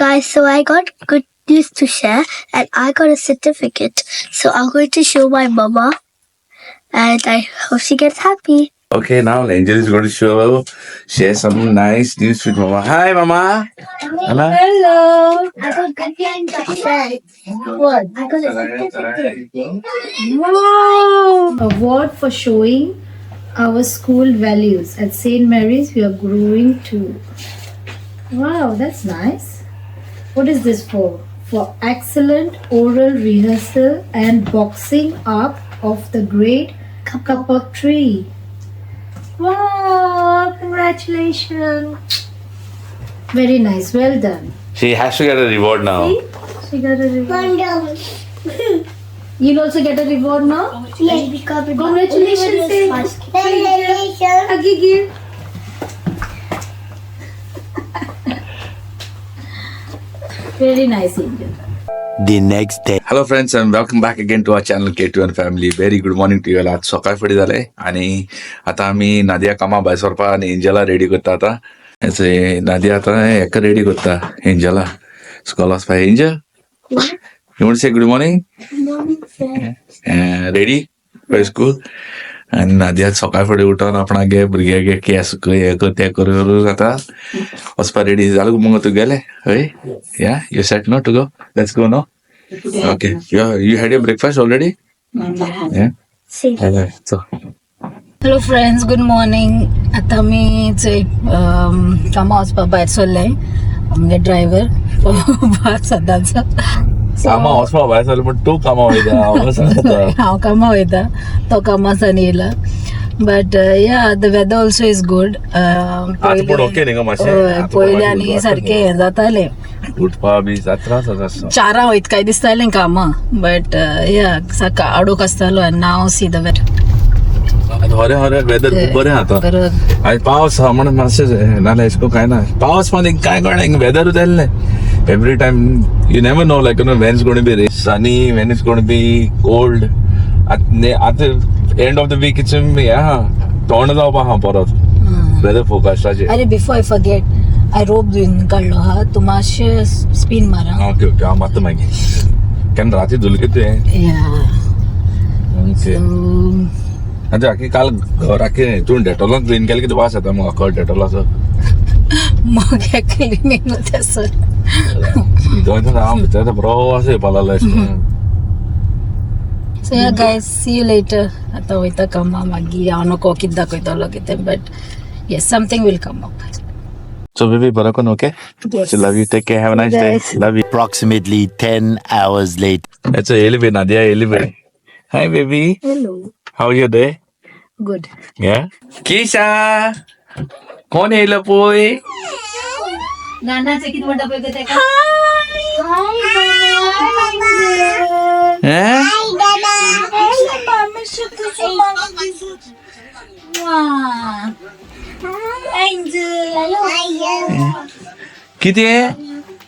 Guys, so I got good news to share and I got a certificate. So I'm going to show my mama and I hope she gets happy. Okay, now Angel is going to share some nice news with Mama. Hi, Mama. Mama. Hello. I got good news to share. What? I got a certificate. Wow! Award for showing our school values. At St. Mary's, we are growing too. Wow, that's nice. What is this for? For excellent oral rehearsal and boxing up of the great cup of tree. Wow, congratulations. Very nice, well done. She has to get a reward now. See? She got a reward. You'll also get a reward now? Yes, because Congratulations. Congratulations. Agigi. Very nice, Angel. The next day. Hello friends and welcome back again to our channel K2N family. Very good morning to you all. आज सकाळी फुडें जालें आणि आता आमी नादिया कामा भायर सरपा आनी Angela ready करता आता. नादिया आता हेका रेडी करता एंजला स्कूल वचपाक. Angel you want to say good morning? Ready for school? आणि नादिया सकाळी फुडें उठोन आपणागे भुरग्यागे केस हे कर ते करून आता वचपा रेडी जालो मग तू गेले हय या you set no to go let's go no okay you had your breakfast already? Yeah. So hello friends, good morning. आता मी कामा वचपा भायर सरलें. आमगे ड्रायव्हर सदांचो कामा वचपा भायर सरलो पण तूं कामा वयता हांव कामा वयता, तो कामासान येयला. But yeah the weather also is good. पयलीं आनी सारकें हें जातालें उठपा बी त्रास जाता. 4 वयता काय दिसतालें कामा. बट या सारको आडूक आसतालो आनी नाव सी द वेदर. हरे वेदर खूब बरें आता. आयज पावस हा म्हणून मातशें नाल्यार एशको कांय ना. पावस मध्ये काय कळना हिंगा वेदर जाल्लें. Every time you never know, like, you know, when it's going to be sunny, when it's going to be cold. At the end of the week, it's torn जावपा हा परत weather forecast. अरे before आय forget, आय रोप धुवन काडलो हा. तूं मातशें spin मारा. ओके ओके हांव मारता मागीर. केन्ना राती धुलके तुवें? अच्छा की काल घराके तूं डेटॉलान क्लीन केलें कितें वास येता मग अख्खो डेटॉलाचो? मग क्लिनिंग थंयसर हांव भितर बरो वास येवपा लागलो एशको. सो या गायज, सी यू लेटर. आतां वयता कामा. मागीर हांव नको कितें दाखयतलो कितें, but yes, something will come up. So baby, barakon, okay? Yes. So love you. Take care. Have a nice day. Love you. Approximately 10 hours later. It's a Elibay, Nadia Elibay. Hi baby. Hello. How are you day? Good. Yeah. Kisha. कोण येयलं पोय? गाण्याचं किती म्हणता पळय ते का?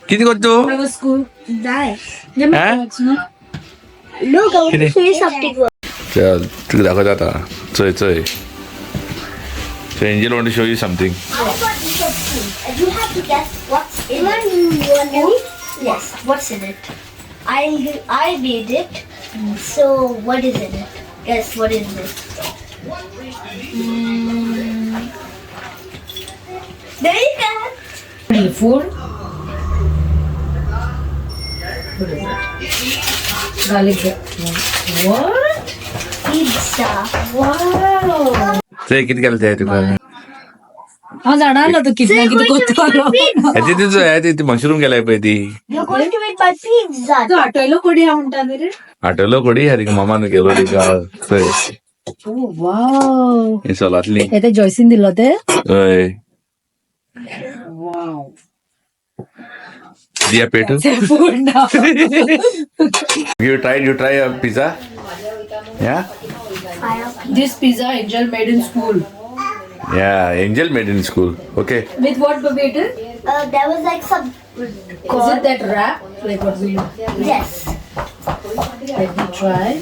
किती करतो? School जाय. Look, I want to show you something. चल तुला दाखवत आता. चय So Angel want to show you something. You have to guess what's in it. Yes, what's in it? I made it. So what is in it? Guess what is this? There you go. Food. What is it? Garlic. What? Pizza. Wow. Say किती केलं ते तुका? हांव जाणालो तूं कितें करतलो. ती mushroom केलाय पळय ती. You're going to eat my pizza. तूं आटयलो कोडी हांव म्हणटा रे. आठवलं कोडी हरी मामान केलो तिका. वाव. हे सोलातली. ते जॉयसीन दिलो ते. हय. वाव. दिया पेटू. Food now. You try a pizza? Yeah? This pizza Angel made in school. Yeah, Angel made in school. Okay. With what, Babette? There was like some. Is it that wrap? Like what we do? Yes. Let me try.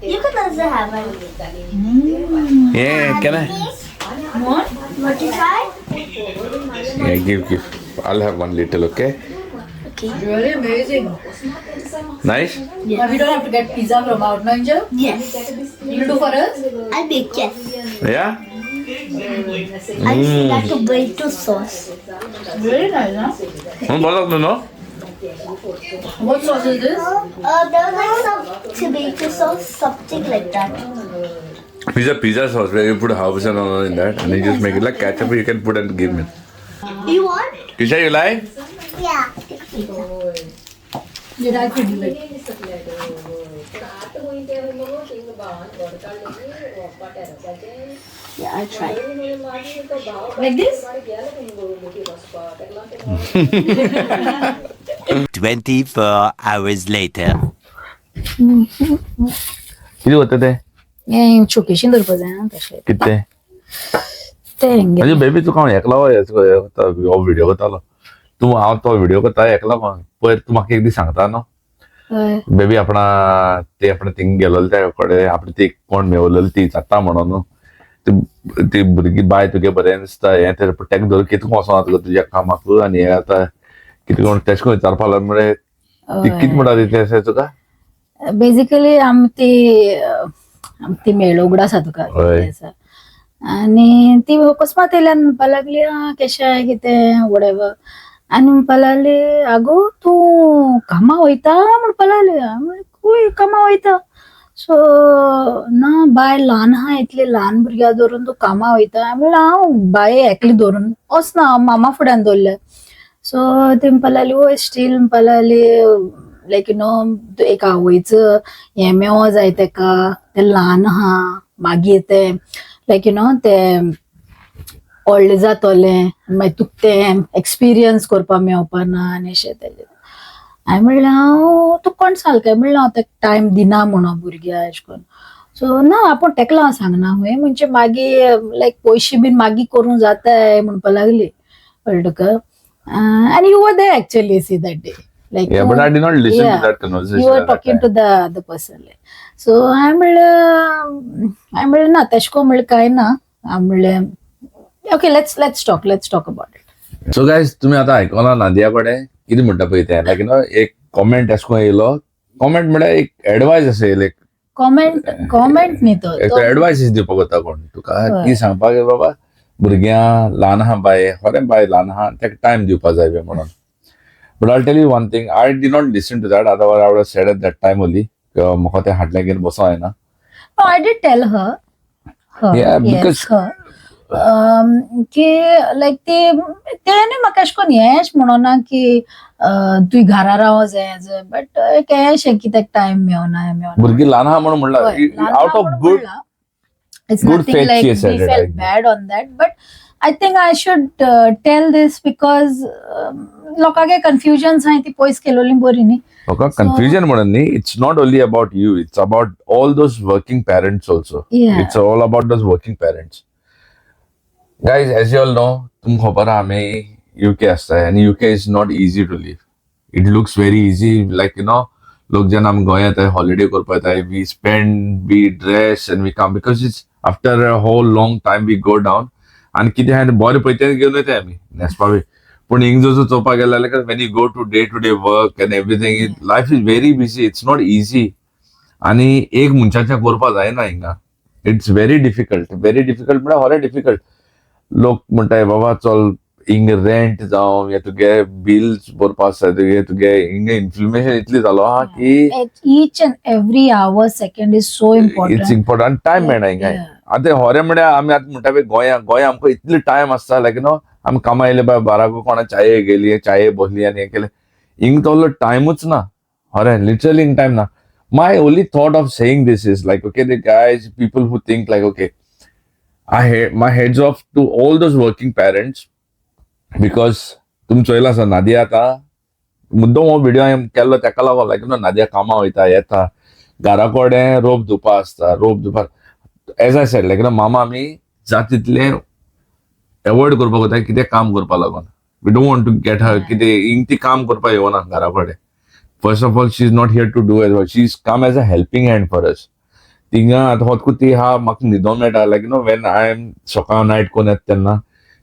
You can also have one. Yeah, can I? What? Want to try? Yeah, give. I'll have one little, okay? Okay. Really amazing. Nice? Now we don't have to get pizza from out, no, Angel? Yes. You'll do for us? I'll make yes. Yeah? I'll just like a tomato sauce. Very nice, huh? No? What sauce is this? There's like some tomato sauce, something like that. Pizza sauce where you put house and all in that and you just make it like ketchup you can put and give me. You want? Kisha, you like? Yeah. Did I could do it? Yeah, I'll try. Like this? 24 hours later. किती होते ते हें छोकीशीं धरपा जाय आं तशें किती तें म्हणजे बेबी तू कोण एकला हो व्हिडिओ करतालो तू हांव तो व्हिडिओ करता एकला कोण पयर तू म्हाका एक दीस सांगता न्हू हय बेबी आपण थिंग गेलोले त्या कडे आपण ती कोण मेवलेली ती जाता म्हणून न्हू ती भुरगी बाय तुगे बरें दिसता हें तर तेका धर कितको वचोना तुका तुज्या कामाक आनी हें आतां कितें कोण तेश कोन विचारपा लागलो म्हळ्यार ती कितें म्हणटा ती तुका बेसिकली ती मेळ उगडा आसा तुका हय. कितें आसा. आनी ती अकस्मात येयल्यान म्हणपा लागली केशें कितें वडेवर आनी म्हणपा लागली आगो तूं कामा वयता म्हणपा लागली खूंय कामा वयता सो ना बाय ल्हान आहा इतली ल्हान भुरग्यां धरून तूं कामा वयता म्हणल्यार हांव बाये एकली धरून वचना हांव मामा फुड्यान दवरल्या सो ती म्हणपा लागली वय स्टील म्हणपा लागली लायक एक आवयचं हें मेवो जाय तेका तें ल्हान आहा मागीर तें लायक तें व्हडलें जातोलें मागीर तुका तें एक्सपिरियन्स करपा मेवपा ना आनी अशें तेजें हांवें म्हणलें हांव तुका कोण सांगलें म्हणलें हांव तेका टायम दिना म्हणून भुरग्या अशें करून सो ना आपूण तेका लागून सांगना हुंय म्हणजे मागीर लायक पयशे बीन मागीर करूं जाताय म्हणपा लागली कळ्ळें तुका आनी you were there actually see that day like Yeah, but I did not listen yeah, to that conversation. you were at that talking to time. the other person so हांवें म्हणलें ना तेश को म्हणलें कांय ना हांवें म्हणलें okay let's talk about it So guys, तुम्ही आता आयकला नादिया कडेन कितें म्हणटा पळय तें लायक एक कॉमेंट एश कोन येयलो कॉमेंट म्हळ्यार एक एडवायस अशें येयलें कॉमेंट न्ही तो एडवायसीस दिवपाक वता कोण तुका की सांगपाक बाबा भुरग्यां ल्हान आहा बाय खरें बाय ल्हान आहा तेका टायम दिवपा जाय बी म्हणून But I'll tell you one thing, I did not listen to that, otherwise I would have said at that time only, म्हाका तें हाटलें घेवन बसो जायना. No, I did tell her. Yeah, because की लायक तेणे म्हाका अशें कोन्न हेंच म्हणोना की तुवें घरा रावो जाय बट हें कित्याक टायम मेवना भुरगीं ल्हान आहा म्हणून म्हणला out of good it's good nothing faith like she said we it, felt bad on that but I think I should tell this because लोकांगे कन्फ्युजन्स हाय ती पयस केलोली बरी न्ही Okay, confusion म्हणून न्ही it's not only about you, it's about all those working parents also. Yeah. It's all about those working parents. Guys, as you all know, तुमको खबर है हमें UK आसता है and UK is not easy to live. It looks very easy, like लोग जेन्ना आमी गोंयांत येताय हॉलिडे करपा येताय we spend, we dress and we come because it's after a whole long time we go down आणि कितें आहा बरें पयते घेवन येताय आमी न्हेसपा बी पूण हिंग जो चोवपाक गेल्यार लायक when you go to day work and everything life is very busy, it's not easy आनी एक मनशाचें करपा जायना हिंगा इट्स व्हेरी डिफिकल्ट म्हळ्यार हॉरे डिफिकल्ट लोक म्हणटाय बाबा चल हिंग रेंट जावं या तुगे बिल्स भरपा आसता तुगे हिंग इन्फ्लेमेशन इतली जालो आहा की each and every hour second is so important it's important time मेळना हिंगा आतां हॉरे म्हळ्यार आमी आतां म्हणटा पळय गोंया आमकां इतली टायम आसता लायक आमी कामा येयले बाय बाराक कोणा चाये गेली चाये बसली आनी हें केलें हिंग तो टायमूच ना हॉरे लिटरली हिंग टायम ना my only thought of saying this is like okay the guys people who think like okay my heads off to all those working parents because तुम चोयला आसा नादिया आतां मुद्दम हो व्हिडिओ हांवें केल्लो तेका लागून लायक नादिया कामा वयता येता घरा कडेन रोप धुवपा आसता रोप धुवपा एज आय सेड लायक मामा आमी जाता तितलें एवॉयड करपाक वता कितें काम करपा लागून we don't want to get her कितें हिंग ती काम करपा येवना घरा कडेन first of all she is not here to do as well she is come as a helping hand for us थिंगा आतां होच ती हा म्हाका न्हिदोंक मेळटा like you know when I am सकाळ नायट कोण येता तेन्ना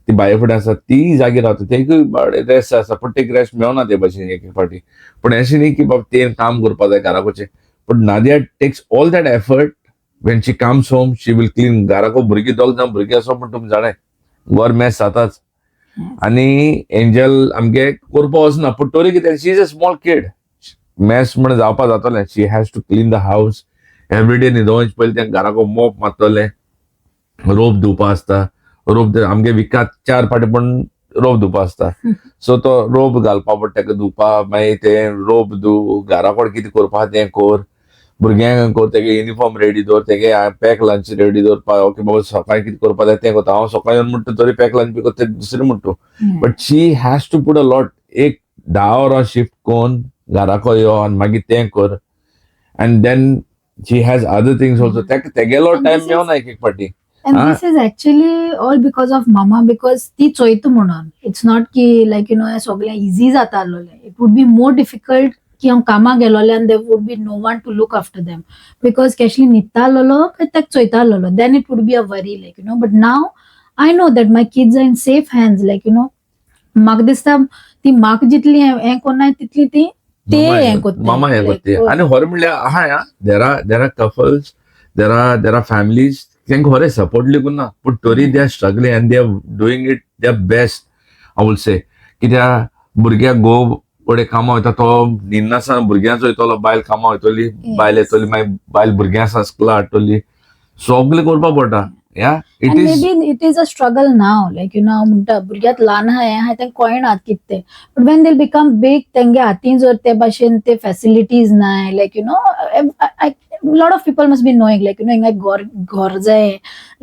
ती बाये फुडें आसा ती जागी रावता तेका रेस्ट आसा पूण तेका रेस्ट मेळना ते भशेन एक एक फावटी पूण अशें न्ही की बाबा तें काम करपा जाय घराक वचचें पूण Nadia takes all that effort when she comes home she will clean घराको भुरगीं दोग जाण भुरगीं आसा पूण तुमी जाणाय वर मॅस जाताच आनी एंजल आमगे करपा वचना पूण तोरी कितें she is a small kid मॅस म्हण जावपा जातलें she has to clean the house everyday न्हिदोवचे पयलीं तें घराको मोप मारतलें रोप धुवपा आसता रोप आमगे विकात 4 फावटी पूण रोप धुवपा आसता सो तो रोप घालपा पडटा तेका धुवपा मागीर तें रोप धुव घरा कोण कितें करपा तें कोर भुरग्यांक कोर तेगे युनिफॉर्म रेडी दवर तेगे पॅक लंच रेडी दवरपा ओके बाबा सकाळीं कितें करपा जाय तें कोता हांव सकाळीं येवन म्हणटा तरी पॅक लंच बी कोता दुसरें म्हणटा but she has to put a lot एक 10 वरां शिफ्ट कोन्न घराको यो आनी मागीर तें कर and then she has other things also तेगेलो टायम मेळना एक एक फावटी And this is actually all because of mama, because ती चोयता म्हणून. It's not की like you know सगळें easy जाता आसलें. It would be more difficult की हांव कामाक गेलोलें and there would be no one to look after them because केशली न्हिदता आसलेलो काय ताका चोयता आसलेलो then it would be a worry like you know but now I know that my kids are in safe hands like you know म्हाका दिसता ती म्हाका जितली हें कोन्नाय तितली ती ते हें कोत्ताय मामा हें कोत्ताय आनी खरें म्हणल्यार आहा yeah there are couples there are families तेंका खरें सपोर्ट लेगून ना पूण तरी they are struggling and they are doing it they are best I will say कित्याक भुरग्याक घोव फुडें कामां वयता तो न्हिदनासतना भुरग्यां चोयतलो बायल कामां वयतली बायल येतली मागीर बायल भुरग्यां स्कुला हाडटली सगळें करपा पडटा या And maybe it is a struggle now like you know म्हणटा भुरग्यात ल्हान आहा तेंका कळना कितें but when they'll become big तेंगे हातीन जर ते भाशेन ते फॅसिलिटीज नाय like you know a lot of people must be knowing like you know हिंगा घर जाय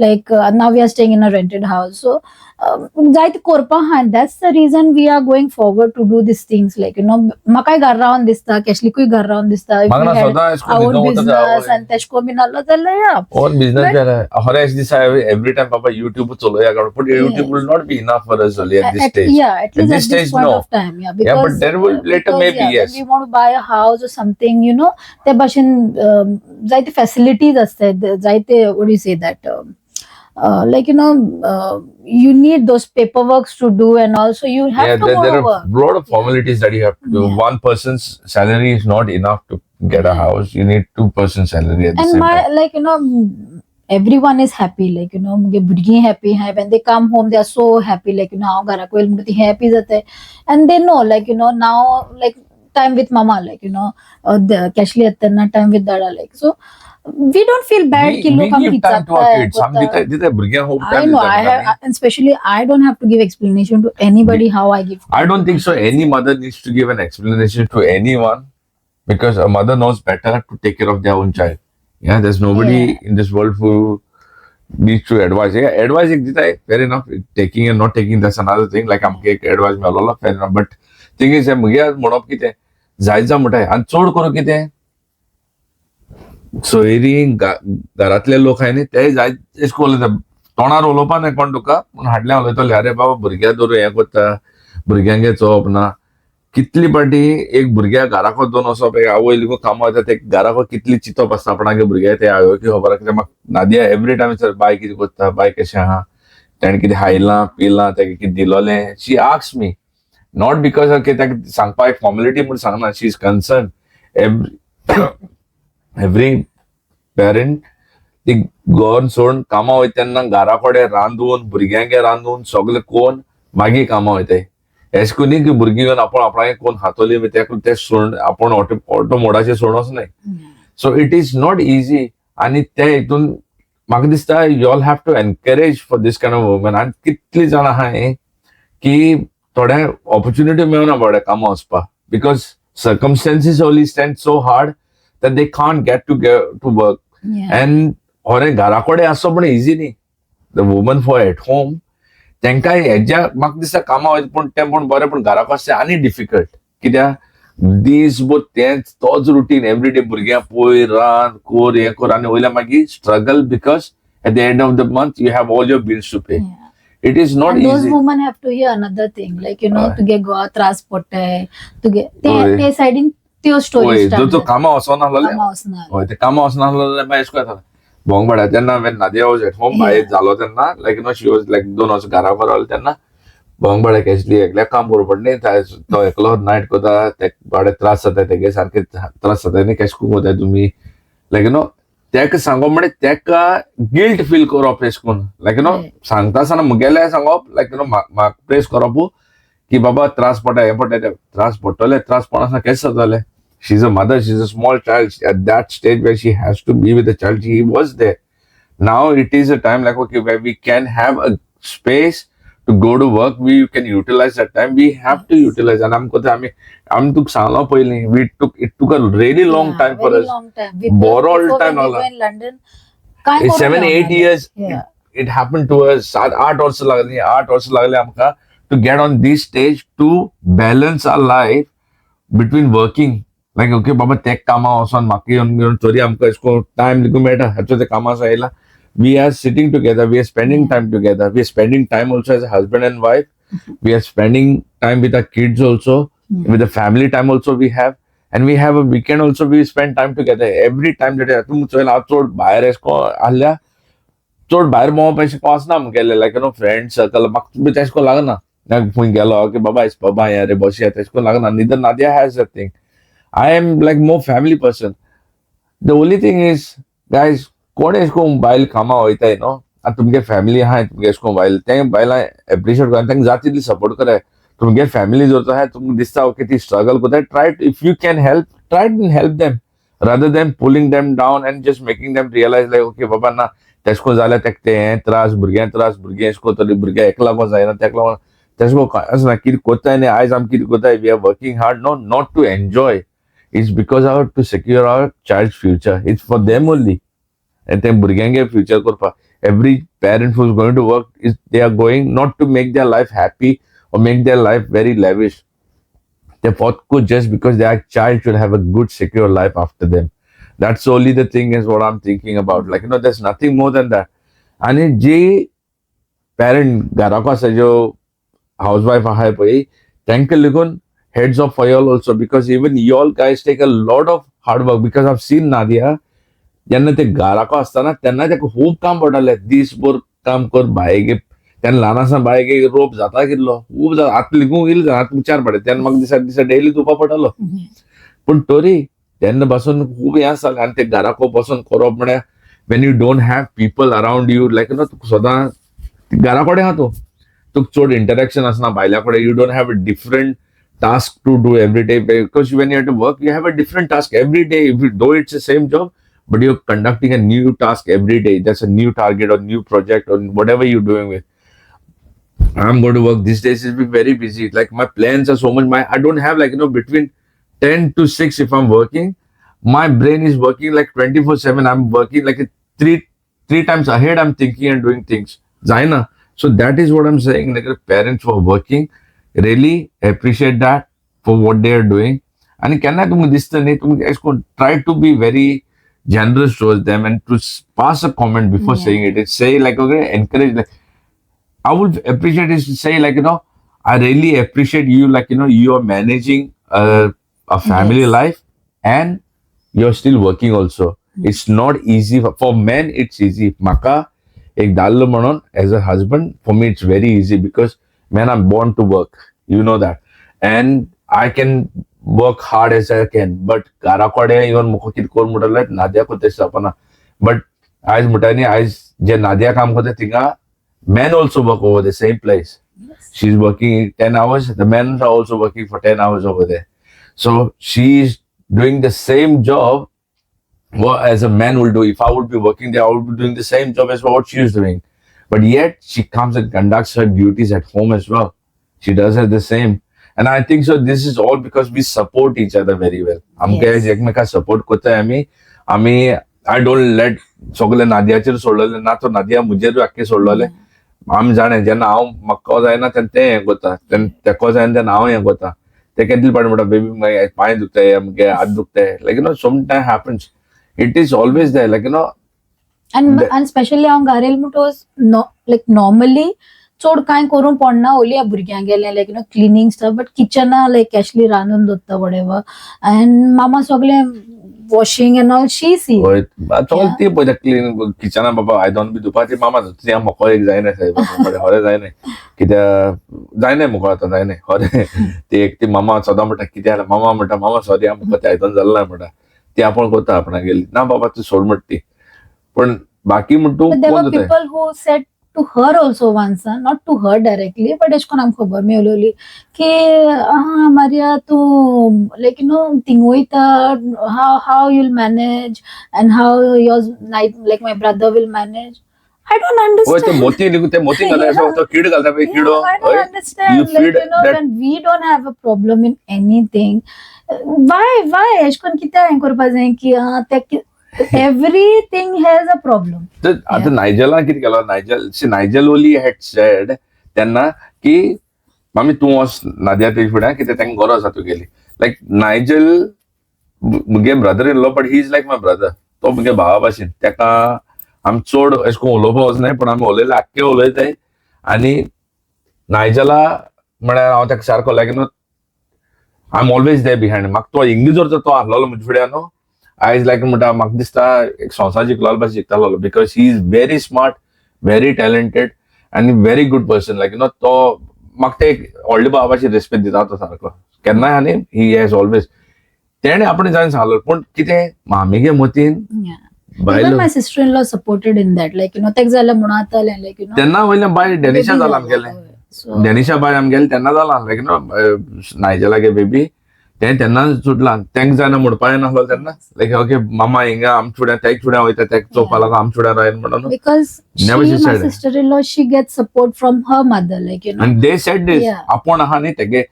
like now we are staying in a rented house so जायते करपा आहा and that's the reason we are going forward to do these things like you know म्हाकाय घर रावन दिसता केशलिकूय घर रावन दिसता our business and तेशको बीन आसलो जाल्यार own business हरे दिसा every time papa YouTube चलोया but YouTube will not be enough for us only at this stage at least at this point of time because but there will later maybe yes we want to buy a house or something you know ते भाशेन जायते facilities असतात जायते what do you say that like you know you need those paperworks to do and also you have to there are work. a lot of formalities that you have to do. One person's salary is not enough to get a house. You need 2 person's salary at the and same my time. like you know everyone is happy like you know मुगे भुरगीं happy hai when they come home they are so happy like you know हांव घराक येयलें म्हणटा ती happy जाताय and they know like you know now like time with mama like you know केशली येता तेन्ना time with dada like so we don't feel bad ki lok hum time to our kids. Some भुरग्यांक खूब I time know दिता. and especially I don't have to give explanation to anybody how I give I don't think so any mother needs to give an explanation to anyone because a mother knows better to take care of their own child. Yeah, there's nobody in this world who needs to advise. Yeah, advice ek dita hai, fair enough. Taking and not taking, that's another thing. Like आमके advice मेळ्ळो fair enough. But thing is, मुगे म्हणप कितें जायजा म्हणटाय आनी चड करून कितें सोयरी घरांतले लोक आहाय न्ही ते जाय एशको उलयता तोंडार उलोवपा न्ही कोण तुका पूण हाडल्या उलयतले अरे बाबा भुरग्यां धरून हें कोत्ता भुरग्यांगे चोवप ना कितली पाटी एक भुरग्या घराको दोन वचप एक आवय गो कामां वयता ते घराको कितली चिंतप आसता आपणागे भुरगे ते आवय की खबर कितें म्हाका नादिया एवरी टायम सर बाय कितें कोत्ता बाय कशें आहा तेणें कितें खायलां पिलां तेका कितें दिलोलें she asks me not because ताका सांगपा एक फॉर्मेलिटी म्हूण सांगना she is concern every parent ती घर सोडून कामां वयता तेन्ना घरा कडेन रांदून भुरग्यांगे रांदून सगळें कोण मागीर कामां वयताय एश कोन्ही की भुरगीं घेवन आपण आपणागे कोण हातोली ते सोड आपण ऑटो मोडाचेर सोडोंच न्हय so it is not easy आनी ते हितून म्हाका दिसता you all have to encourage for this kind of woman आनी कितली जाण आहाय की थोडे ऑपॉर्च्युनिटी मेळना बाबडे कामां वचपाक because circumstances only stand so hard that they can't get to work and होरे घरा कडेन आसप पण इजी न्ही the woman for at home तेंकां हेज्या म्हाका दिसता कामां वयता पूण तें पण बरें पूण घराक आसचें आनी डिफिकल्ट कित्याक दीसभर तेंच तोच रुटीन एवरीडे भुरग्यां पळय रांद कोर हें कोर आनी वयल्यान मागीर struggle because at the end of the month you have all your bills to pay it is not and easy those women have to hear another thing like you know तुगे गोवा त्रास पडटाय तुगे ते सायडीन त्यो story जो कामां वचना कामां वचना हय ते कामां वचना जाल्यार मागीर एशको जाता भोंग पडा तेन्ना when Nadia was at home भायर जालो तेन्ना like she was like 2 verse घरा रावली तेन्ना भोंग पडा केसली एकल्याक काम करप पडलें तो एकलो नायट कोता तेका बडे त्रास जाता तेगे सारके त्रास जाता न्ही केश करून कोताय तुमी तेका सांगप म्हणजे तेका गिल्ट फील करप एश करून सांगता आसतना मुगेले सांगप म्हाका प्रेस करप की बाबा त्रास पडटा हे पडटा त्रास पडटले त्रास पडना केश जाताले she's a mother, she's a small child at that stage where she has to be with the child. She was there. Now it is a time where we can have a space to go to work. We can utilize that time. We have to utilize. And I'm took sala it took a really long time for us. Long time. Borrowed time. We were in London. 7-8 years. Yeah. It happened to us. 8 also lagle to get on this stage to balance our life between working. Like okay baba tech kama osan maki on story amko isko time liku meta hacho te kama saila we are sitting together, we are spending time together, we are spending time also as a husband and wife, we are spending time with our kids also, with the family time also we have, and we have a weekend also we spend time together every time that tum choila chod bahar isko alya chod bahar mo paise pass na mgele like friend circle mak bit isko lagna na phun gelo ke baba is baba yare bosi ata isko lagna neither Nadia has that thing. I am like more family person. The only thing is, guys, कौन है इसको mobile कामा होता है no अब तुमके family है तुमके इसको mobile तें mobile appreciate करते हैं जाती दी सपोर्ट करे तुमके फैमिली जो है तुम दिसता हो कितनी स्ट्रगल करते हैं try if you can help try to help them rather than pulling them down and just making them realize like okay बाबा ना तेस्को जाले तेकते हैं त्रास बुर्गे इसको तो बुर्गे एकला को जाए ना तेकला तेस्को असना किर कोता है ने आज हम किर कोता है we are working hard no not to enjoy. It's because to secure our child's future. It's for them only. And then burgenge future korpa. Every parent who's going to work they are going not to make their life happy or make their life very lavish. They fought good just because their child should have a good, secure life after them. That's only the thing is what I'm thinking about. There's nothing more than that. And J parent garaka se jo housewife hai pai, thank you heads off for y'all also because even y'all guys take a lot of hard work because I've seen Nadia ज्यांना ते गाराको असताना त्यांना ते खूप काम पडले दिसभर काम कर बायगे त्यांना ल्हान बायगे रोप जाता कितलो खूप आत लिगून गेली आत विचार पडे त्यांना म्हाका दिसा डेली तुपा पडलो पण तरी त्यांना बसून खूप हे आसा आणि ते गाराको बसून करप म्हळ्यार when you don't have people around you like तुका सदां घरा कडेन आहा तुका चड इंटरॅक्शन आसना भायल्या कडेन you don't have a different task to do every day because when you have to work you have a different task every day if you do it's the same job but you're conducting a new task every day. That's a new target or new project or whatever you're doing with. I'm going to work these days. It's been very busy. Like my plans are so much. I don't have between 10 to 6 if I'm working. My brain is working like 24/7. I'm working like three times ahead. I'm thinking and doing things. Zaina. So that is what I'm saying. Like parents who are working really appreciate that for what they are doing. And can I do this? Try to be very generous towards them and to pass a comment before saying it. It's say okay, encourage. I would appreciate is to say I really appreciate you you are managing a family life and you're still working also. It's not easy for men. It's easy. Maka ek dallo manon as a husband for me it's very easy because man I'm born to work. You know that, and I can work hard as I can, but garakode even mukokit kor mudallet Nadia ko tesapana. But as mutani as je Nadia kam kote tinga men also work over the same place. Yes. She's working 10 hours. The men are also working for 10 hours over there. So she's doing the same job as a man will do. If I would be working there, I would be doing the same job as what she's doing. But yet she comes and conducts her duties at home as well. She does the same. And I think so this is all because we support each other very well. Yes. एकमेका support करता है आम्ही I don't let सगळे नादियाचेर सोडलेले ना तो नादिया मुजेर आख्खे सोडलेले आमी जाणे जेन्ना हांव म्हाका जायना तेन्ना तें हें कोता तेको जायना तेन्ना हांव हें कोता ते केन्ना पाड म्हणटा बेबी मागीर पांय दुखताय आमगे हात दुखताय sometimes happens. It is always there and especially on Garel Mutos normally चड कांय करूंक पडना ओली ह्या भुरग्यांक गेले लायक क्लिनींग स्टफ बट किचना लायक कॅशली रांदून दवरता वडेवर एंड मामा सगळे वॉशिंग एंड ऑल शी सी हय ती पळय क्लीन किचना बाबा आयदन बी धुवपाची मामा ती म्हाका एक जायना साहेब हरे जायना कित्याक जायना म्हाका आतां जायना हरे ती एक ती मामा सदां म्हणटा कितें जालें मामा सॉरी म्हाका तें आयदन जालें ना म्हणटा ती आपण करता आपणाक गेली ना बाबा तूं सोड म्हणटा ती पण बाकी म्हणटू there कोण were जाता people who said to her also once, not to her directly, but एशकोन आमकां खबर मेळलोली की मारिया तूं लायक थिंग वयता how you'll manage and how your night like my brother will manage. I don't होय understand. ते मोती घालता तो कीड घालता पळय किडो I don't हय understand. You Like, feed that- when we don't have a problem in anything, why एशकोन कितें हें करपा जाय की everything has a problem. तर आता नायजलान कितें केलो नायजल ओली हॅड सेड तेन्ना की मामी तूं वच नादिया तेज फुड्यान कितें तांकां गरज आसा तुगेली लायक नायजल मुगे brother in law but he is like my brother तो मुगे भावा भाशेन तेका आमी चड अशें करून उलोवपा वचनाय पण आमी उलयले आख्खे उलयताय आनी नायजला म्हळ्यार हांव ताका सारको लायक I am always there behind म्हाका तो इंग्लीश जर तो आहलोलो म्हजे फुड्यान न्हू आयज लायक म्हणटा म्हाका दिसता एक संवसार जिखलो भाशेन जिखतालो because he is very smart very talented आनी व्हेरी गुड पर्सन लायक तो म्हाका ते एक व्हडले भावा भाशेन रेस्पेक्ट दिता तो सारको केन्नाय आनी ही हॅज ऑलवेज तेणे आपणे जावन सांगलो पूण कितें मामीगे मतीन Even बायलो my sister-in-law supported in that. Like, तेक जाल्यार म्हणून आताले like, तेन्ना वयल्यान बाय डेनिशा जाला आमगेलें So, डेनिशा बाय आमगेलें तेन्ना जाला लायक नायजलागे बेबी तें तेन्ना सुटलां तेंक जायना म्हणपा नासलो तेन्ना लायक ओके मामा हिंगा आमचे फुड्यान तेक फुड्यान वयता तेक चोवपा लागून आमचे फुड्यान रायन म्हणून because Never she my said. sister-in-law, she gets support from her mother. Like, आनी दे सेड दीस Yeah. आपूण आहा न्ही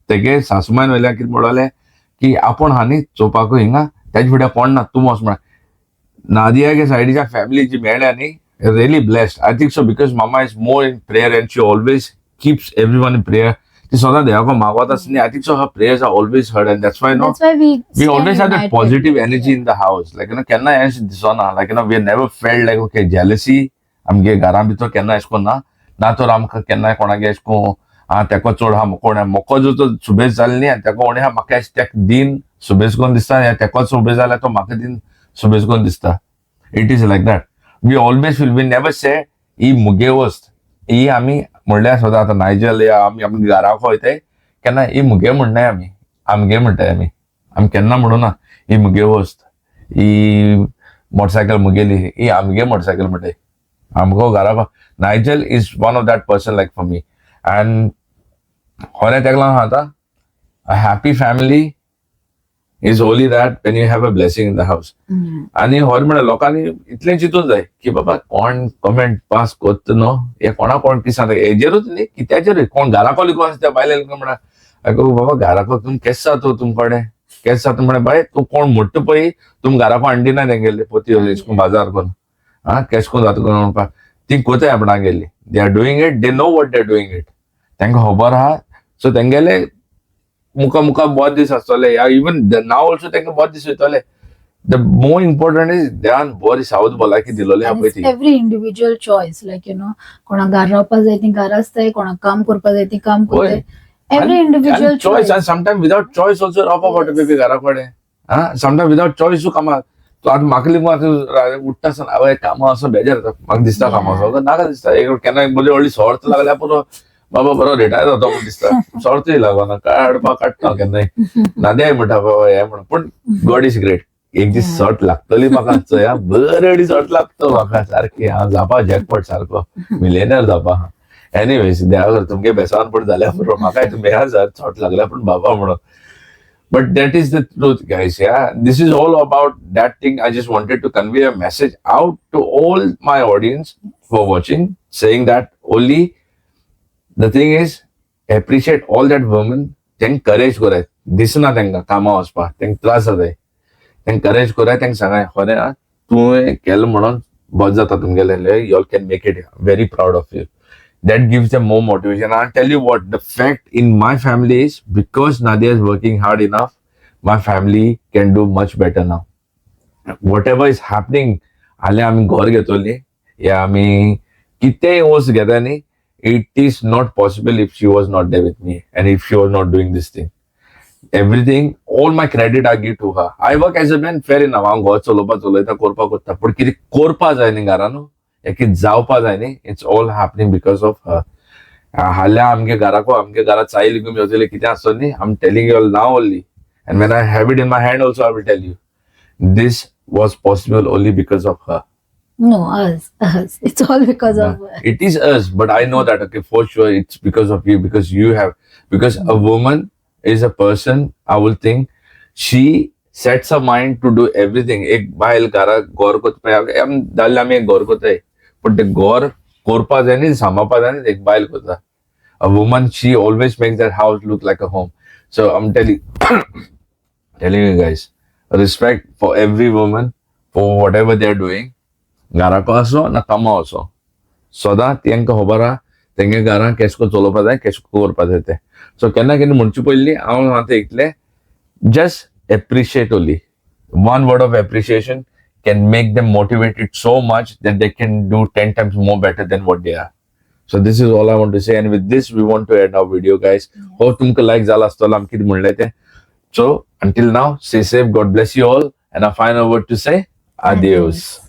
तेगे सासूमायन वयल्यान कितें म्हणलें की आपूण आहा न्ही चोवपाकू हिंगा तेजे फुड्यान कोण ना तूं वच म्हण नादियागे सायडीच्या फॅमिली जी मेळ्ळ्या न्ही really blessed I think so because mama is more in prayer and she always keeps everyone in prayer ती सदां देवाको मागवत आसता न्ही I think so her prayers are always heard and that's why no that's why we we stand always have that united. positive energy in the house like केन्ना हें दिसना like we have never felt like okay jealousy आमगे घरा भितर केन्ना एश कोन ना तर आमकां केन्ना कोणागे एश कोन तेको चड हा कोण मोको जो तो सुबेज जालें न्ही आनी तेको उणें हा म्हाका एश तेका दिन सुबेज कोन दिसता तेकोच सुबेज जाल्यार तो म्हाका दिन सुबेज कोन दिसता it is like that we always will we never say ही मुगे वस्त ही आमी म्हणल्यार सदां आतां नायजल या आमी आमगे घराक वयताय केन्ना ही मुगे म्हणनाय आमी आमगे म्हणटाय आमी केन्ना म्हणूना ही मुगे वस्त ही मोटरसायकल मुगेली ही आमगे मोटरसायकल म्हणटाय आमको घरा Nigel is one of that person like for me and खरें तेका लागून आतां a happy family is only that when you have a blessing in the house आनी हर म्हळ्यार लोकांनी इतलें चिंतून जाय की बाबा कोण कमेंट पास करता न्हू हे कोणा कोण कितें सांगता हेजेरूच न्ही कित्याचेर कोण घराको लिगो आसा त्या बायले म्हणा अगो बाबा घराको तुम केस जाता तुमकडे केस जाता म्हणे बाय तूं कोण म्हणटा पळय तुम घराको हांडी ना तेंगेले पोती बाजार करून केस कोन जाता कोण म्हणपाक ती कोताय आपणाक गेली they are doing it they know what they are doing it तांकां खबर आहा सो तेंगेले मुका बहुत दीस आसतले या इवन नाव ऑल्सो तांकां बहुत दीस वयतले द मोर इम्पॉर्टंट इज देवान बरी सावध भलायकी दिलोली आहा And पळय it's ती every individual choice. Like, कोणाक घर रावपा जाय ती घर आसताय कोणाक काम करपा जाय ती काम करताय every individual choice and sometimes without choice also रावपा पडटा बेबी घरा कडेन sometimes without choice तूं कामाक तूं आतां म्हाका लेगून उठ्ठा आसतना आवय कामां असो बेजार जाता म्हाका दिसता कामां असो नाका दिसता एक केन्ना बरी व्हडली सर्त लागल्यार पुरो बाबा बरो रिटायर जाता म्हूण दिसता सर्तूय लागना काडपाक काडटा केन्नाय नाद्याय म्हणटा बाबा हें म्हण पूण गॉड इज ग्रेट एक दीस सर्त लागतली म्हाका चोया बरी सर्त लागता म्हाका सारकी हांव जावपा जॅकपॉट सारको मिलेनियर जावपा एनीवेज देवा तुमगे बेसान पूण जाल्यार पुरो म्हाकाय मेळा सर्त लागल्या पूण बाबा म्हणून But that is the truth, guys. Yeah, this is all about that thing. I just wanted to convey a message out to all my audience who are watching, saying that only the thing is appreciate all that women. Then courage करा. दिसना तेंका कामा वचपा. तेंका त्रास जाताय. तेंका courage करा. तेंका सांगाय खरें तुवें केलें म्हणून बस जाता तुमगेलें. You all can make it. Very proud of you. That gives them more motivation. I'll tell you what, the fact in my family is because Nadia is working hard enough, my family can do much better now. Whatever is happening, ale आमी घर घेतली या आमी कितेंय वस्त घेता न्ही it is not possible if she was not there with me and if she was not doing this thing. Everything, all my credit I give to her. I work as a man, fair enough. I'm going to korpa kutta. But kiri korpa jayni garano, yaki jawpa jayni. It's all happening because of her. Halia amge garako, amge gara chai ligum yozile kiti asoni. I'm telling you all now only. And when I have it in my hand also, I will tell you. This was possible only because of her. No, us. It's all because of her. It is us, but I know that, okay, for sure it's because of you, because a woman is a person, I will think, she sets her mind to do everything. Ek bail kara gor kot pe am dalami gor kot hai, but the gor korpa jani samapa jani ek bail kota. A woman, she always makes that house look like a home. So I'm telling you guys, respect for every woman for whatever they're doing. Gara ko aso na kama aso. Soda tiang ka hobara tenga gara kesko cholo pa dai kesko kor pa dete. So kenna ken municipally aun hate ikle just appreciate only. One word of appreciation can make them motivated so much that they can do 10 times more better than what they are. So this is all I want to say, and with this we want to end our video, guys. Hope tumko like zala astal amki munlete. So until now, stay safe, God bless you all, and a final word to say adios.